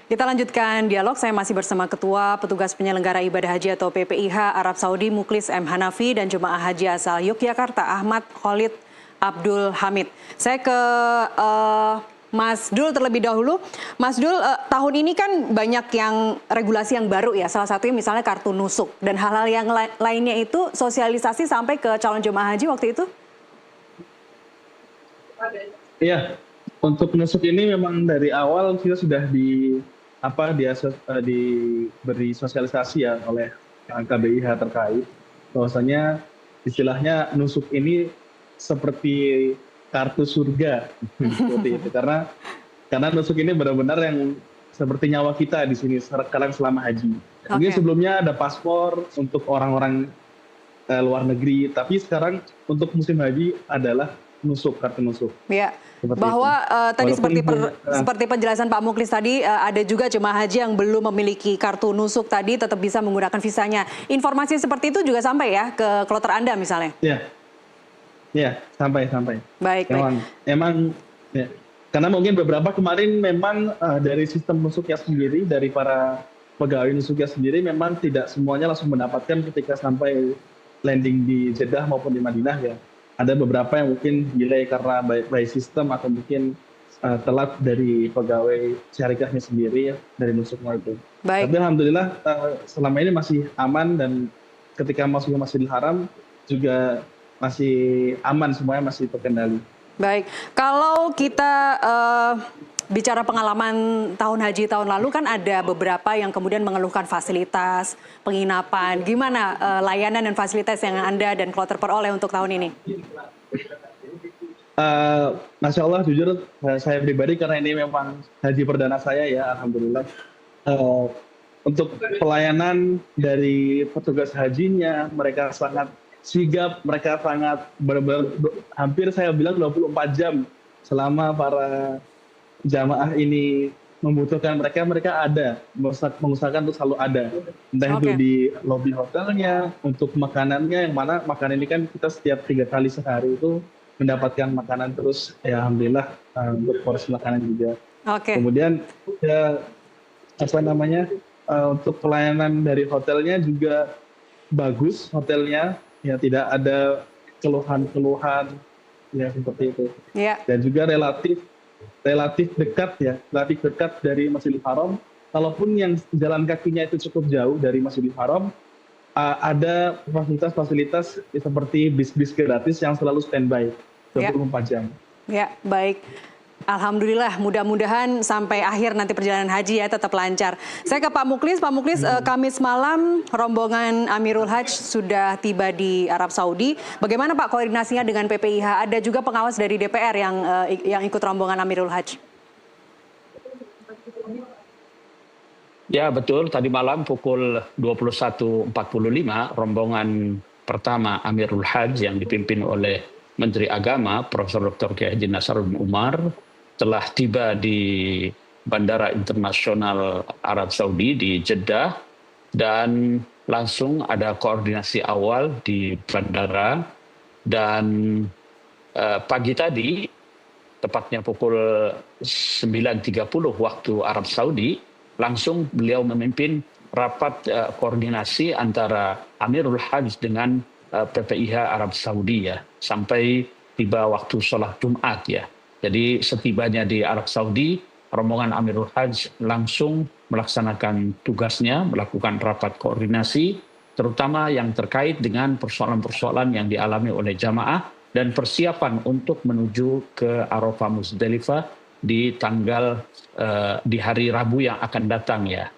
Kita lanjutkan dialog. Saya masih bersama Ketua Petugas Penyelenggara Ibadah Haji atau PPIH Arab Saudi Muklis M. Hanafi dan Jemaah Haji asal Yogyakarta Ahmad Khalid Abdul Hamid. Saya ke Mas Dul terlebih dahulu. Mas Dul, tahun ini kan banyak yang regulasi yang baru ya. Salah satunya misalnya kartu nusuk dan hal-hal yang lainnya itu sosialisasi sampai ke calon jemaah haji waktu itu? Iya, untuk nusuk ini memang dari awal kita sudah diberi sosialisasi ya oleh KBIH terkait bahwasanya istilahnya nusuk ini seperti kartu surga seperti itu karena nusuk ini benar-benar yang seperti nyawa kita di sini sekarang selama haji. Mungkin sebelumnya ada paspor untuk orang-orang luar negeri, tapi sekarang untuk musim haji adalah nusuk, kartu nusuk. Ya, bahwa tadi seperti penjelasan Pak Muklis tadi, ada juga jemaah haji yang belum memiliki kartu nusuk tadi tetap bisa menggunakan visanya. Informasi seperti itu juga sampai ya ke kloter Anda misalnya? Ya, sampai. Baik. Emang ya, karena mungkin beberapa kemarin memang dari sistem nusuknya sendiri, dari para pegawai nusuknya sendiri memang tidak semuanya langsung mendapatkan ketika sampai landing di Jeddah maupun di Madinah ya. Ada beberapa yang mungkin delay karena by sistem atau mungkin telat dari pegawai syarikahnya sendiri ya, dari nusuknya itu. Baik. Tapi alhamdulillah selama ini masih aman dan ketika masuk ke Masjidil Haram juga masih aman, semuanya masih terkendali. Baik, kalau kita bicara pengalaman tahun haji tahun lalu kan ada beberapa yang kemudian mengeluhkan fasilitas, penginapan. Gimana layanan dan fasilitas yang Anda dan kloter peroleh untuk tahun ini? Masya Allah, jujur saya pribadi karena ini memang haji perdana saya ya, alhamdulillah. Untuk pelayanan dari petugas hajinya, mereka sangat sigap, mereka sangat benar-benar hampir saya bilang 24 jam selama para jamaah ini membutuhkan mereka ada, mengusahakan untuk selalu ada. Entah itu di lobi hotelnya, untuk makanannya, yang mana makanan ini kan kita setiap 3 kali sehari itu mendapatkan makanan terus, ya alhamdulillah untuk porsi makanan juga. Kemudian ya, untuk pelayanan dari hotelnya juga bagus, hotelnya ya tidak ada keluhan-keluhan ya seperti itu. Dan juga relatif dekat dari Masjidil Haram. Kalaupun yang jalan kakinya itu cukup jauh dari Masjidil Haram, ada fasilitas-fasilitas seperti bis-bis gratis yang selalu standby 24 jam. Ya, baik. Alhamdulillah, mudah-mudahan sampai akhir nanti perjalanan haji ya tetap lancar. Saya ke Pak Muklis. Pak Muklis, Kamis malam rombongan Amirul Hajj sudah tiba di Arab Saudi. Bagaimana Pak koordinasinya dengan PPIH? Ada juga pengawas dari DPR yang ikut rombongan Amirul Hajj. Ya betul, tadi malam pukul 21.45 rombongan pertama Amirul Hajj yang dipimpin oleh Menteri Agama Profesor Dr. Kiai Haji Nasaruddin Umar telah tiba di Bandara Internasional Arab Saudi di Jeddah dan langsung ada koordinasi awal di bandara dan pagi tadi tepatnya pukul 9.30 waktu Arab Saudi langsung beliau memimpin rapat koordinasi antara Amirul Hajj dengan PPIH Arab Saudi ya sampai tiba waktu sholat Jumat ya. Jadi setibanya di Arab Saudi, rombongan Amirul Hajj langsung melaksanakan tugasnya, melakukan rapat koordinasi, terutama yang terkait dengan persoalan-persoalan yang dialami oleh jamaah dan persiapan untuk menuju ke Arafah Muzdalifah di di hari Rabu yang akan datang ya.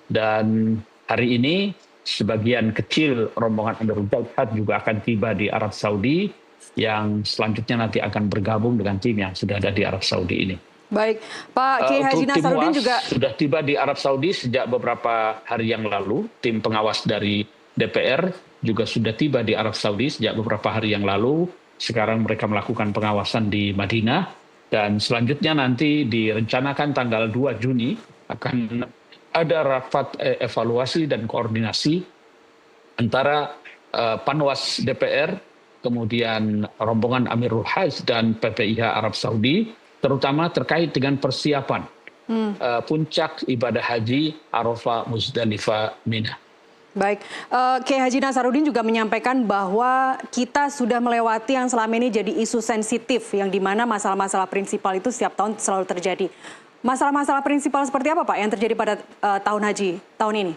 Dan hari ini sebagian kecil rombongan Amirul Hajj juga akan tiba di Arab Saudi yang selanjutnya nanti akan bergabung dengan tim yang sudah ada di Arab Saudi ini. Baik, Pak Kiai Haji Nasaruddin juga sudah tiba di Arab Saudi sejak beberapa hari yang lalu. Tim pengawas dari DPR juga sudah tiba di Arab Saudi sejak beberapa hari yang lalu. Sekarang mereka melakukan pengawasan di Madinah dan selanjutnya nanti direncanakan tanggal 2 Juni akan ada rapat evaluasi dan koordinasi antara Panwas DPR, kemudian rombongan Amirul Hajj dan PPIH Arab Saudi, terutama terkait dengan persiapan puncak ibadah haji Arafah, Muzdalifah, Mina. Baik, Kiai Haji Nasaruddin juga menyampaikan bahwa kita sudah melewati yang selama ini jadi isu sensitif, yang dimana masalah-masalah prinsipal itu setiap tahun selalu terjadi. Masalah-masalah prinsipal seperti apa Pak yang terjadi pada tahun haji tahun ini?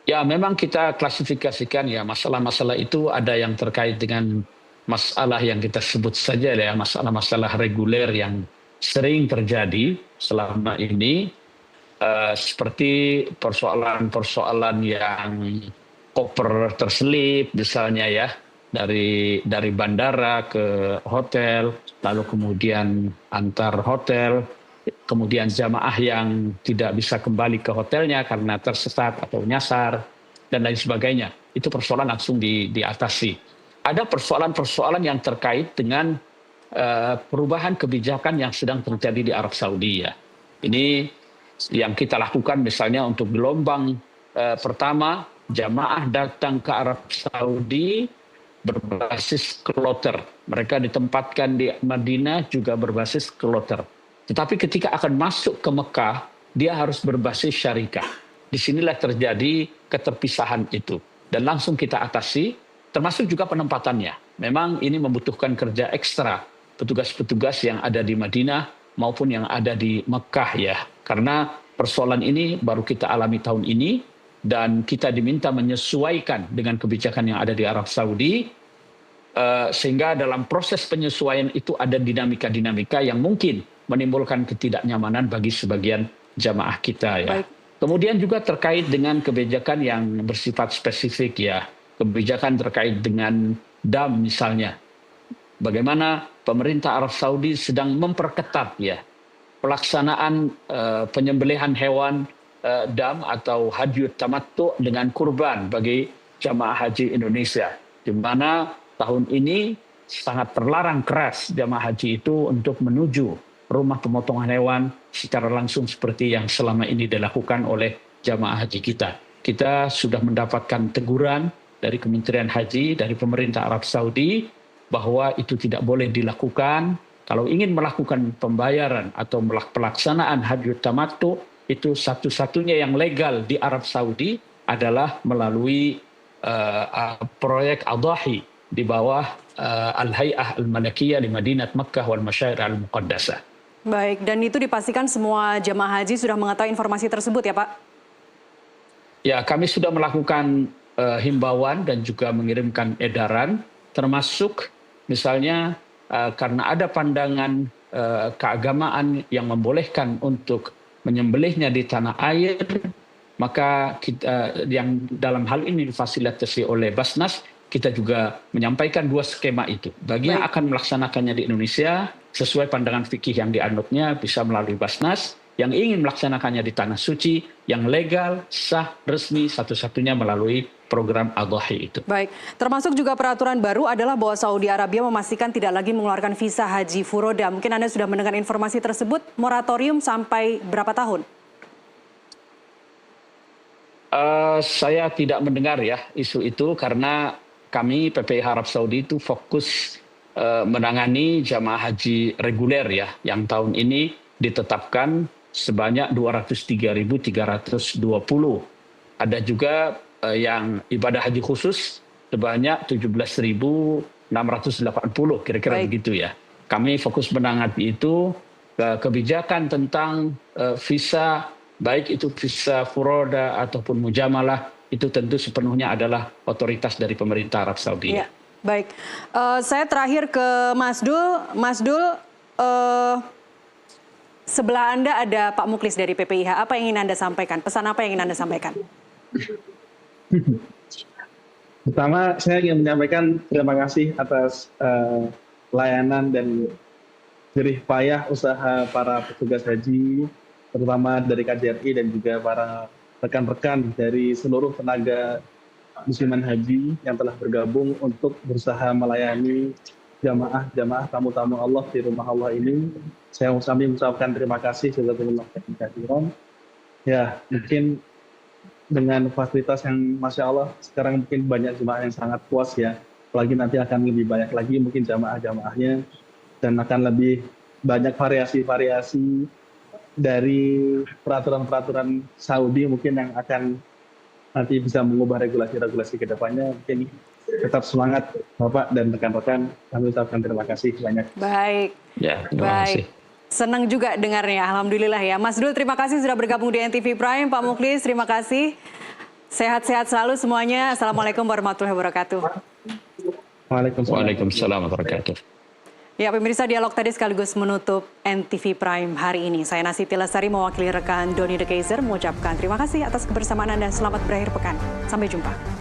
Ya, memang kita klasifikasikan ya masalah-masalah itu ada yang terkait dengan masalah yang kita sebut saja ya masalah-masalah reguler yang sering terjadi selama ini. Seperti persoalan-persoalan yang koper terselip misalnya ya dari bandara ke hotel, lalu kemudian antar hotel, kemudian jamaah yang tidak bisa kembali ke hotelnya karena tersesat atau nyasar dan lain sebagainya. Itu persoalan langsung diatasi. Ada persoalan-persoalan yang terkait dengan perubahan kebijakan yang sedang terjadi di Arab Saudi ya. Ini yang kita lakukan misalnya untuk gelombang pertama, jamaah datang ke Arab Saudi berbasis kloter. Mereka ditempatkan di Madinah juga berbasis kloter. Tetapi ketika akan masuk ke Mekah, dia harus berbasis syarikah. Disinilah terjadi keterpisahan itu. Dan langsung kita atasi, termasuk juga penempatannya. Memang ini membutuhkan kerja ekstra petugas-petugas yang ada di Madinah maupun yang ada di Mekah ya. Karena persoalan ini baru kita alami tahun ini dan kita diminta menyesuaikan dengan kebijakan yang ada di Arab Saudi sehingga dalam proses penyesuaian itu ada dinamika-dinamika yang mungkin menimbulkan ketidaknyamanan bagi sebagian jamaah kita ya. Baik. Kemudian juga terkait dengan kebijakan yang bersifat spesifik ya. Kebijakan terkait dengan dam misalnya. Bagaimana pemerintah Arab Saudi sedang memperketat ya pelaksanaan penyembelihan hewan dam atau haji tamattu dengan kurban bagi jamaah haji Indonesia. Di mana tahun ini sangat terlarang keras jamaah haji itu untuk menuju rumah pemotongan hewan secara langsung seperti yang selama ini dilakukan oleh jamaah haji kita. Kita sudah mendapatkan teguran dari Kementerian Haji, dari pemerintah Arab Saudi, bahwa itu tidak boleh dilakukan. Kalau ingin melakukan pembayaran atau pelaksanaan haji tamattu, itu satu-satunya yang legal di Arab Saudi adalah melalui proyek Adahi di bawah Al-Hay'ah Al-Malakiyah di Madinat Makkah wal Masyair Al-Muqaddasah. Baik, dan itu dipastikan semua jamaah haji sudah mengetahui informasi tersebut ya Pak? Ya, kami sudah melakukan himbauan dan juga mengirimkan edaran, termasuk misalnya karena ada pandangan keagamaan yang membolehkan untuk menyembelihnya di tanah air, maka kita yang dalam hal ini difasilitasi oleh Basnas, kita juga menyampaikan dua skema itu. Bagi yang akan melaksanakannya di Indonesia, sesuai pandangan fikih yang dianutnya bisa melalui Basnas, yang ingin melaksanakannya di Tanah Suci, yang legal, sah, resmi, satu-satunya melalui program Adahi itu. Baik, termasuk juga peraturan baru adalah bahwa Saudi Arabia memastikan tidak lagi mengeluarkan visa haji furoda. Mungkin Anda sudah mendengar informasi tersebut, moratorium sampai berapa tahun? Saya tidak mendengar ya isu itu karena kami PPIH Arab Saudi itu fokus menangani jamaah haji reguler ya, yang tahun ini ditetapkan sebanyak 203.320. Ada juga yang ibadah haji khusus sebanyak 17.680, kira-kira begitu ya. Kami fokus menangani itu, kebijakan tentang visa, baik itu visa furoda ataupun mujamalah, itu tentu sepenuhnya adalah otoritas dari pemerintah Arab Saudi. Ya, baik. Saya terakhir ke Mas Dul. Mas Dul, sebelah Anda ada Pak Muklis dari PPIH. Apa yang ingin Anda sampaikan? Pesan apa yang ingin Anda sampaikan? Pertama, saya ingin menyampaikan terima kasih atas layanan dan jerih payah usaha para petugas haji, terutama dari KJRI dan juga para rekan-rekan dari seluruh tenaga musliman haji yang telah bergabung untuk berusaha melayani jamaah tamu-tamu Allah di rumah Allah ini. Saya mengucapkan terima kasih jazakumullah khairan. Ya, mungkin dengan fasilitas yang Masya Allah, sekarang mungkin banyak jemaah yang sangat puas ya. Apalagi nanti akan lebih banyak lagi mungkin jamaah-jamaahnya, dan akan lebih banyak variasi-variasi dari peraturan-peraturan Saudi mungkin yang akan nanti bisa mengubah regulasi-regulasi ke depannya. Mungkin tetap semangat Bapak dan rekan-rekan. Kami ucapkan terima kasih banyak. Baik. Ya, terima kasih. Senang juga dengarnya, alhamdulillah ya. Mas Dul, terima kasih sudah bergabung di NTV Prime. Pak Mukhlis, terima kasih. Sehat-sehat selalu semuanya. Assalamualaikum warahmatullahi wabarakatuh. Waalaikumsalam warahmatullahi wabarakatuh. Ya, pemirsa, dialog tadi sekaligus menutup NTV Prime hari ini. Saya Nasiti Lestari mewakili rekan Doni De Keizer mengucapkan terima kasih atas kebersamaan Anda. Selamat berakhir pekan. Sampai jumpa.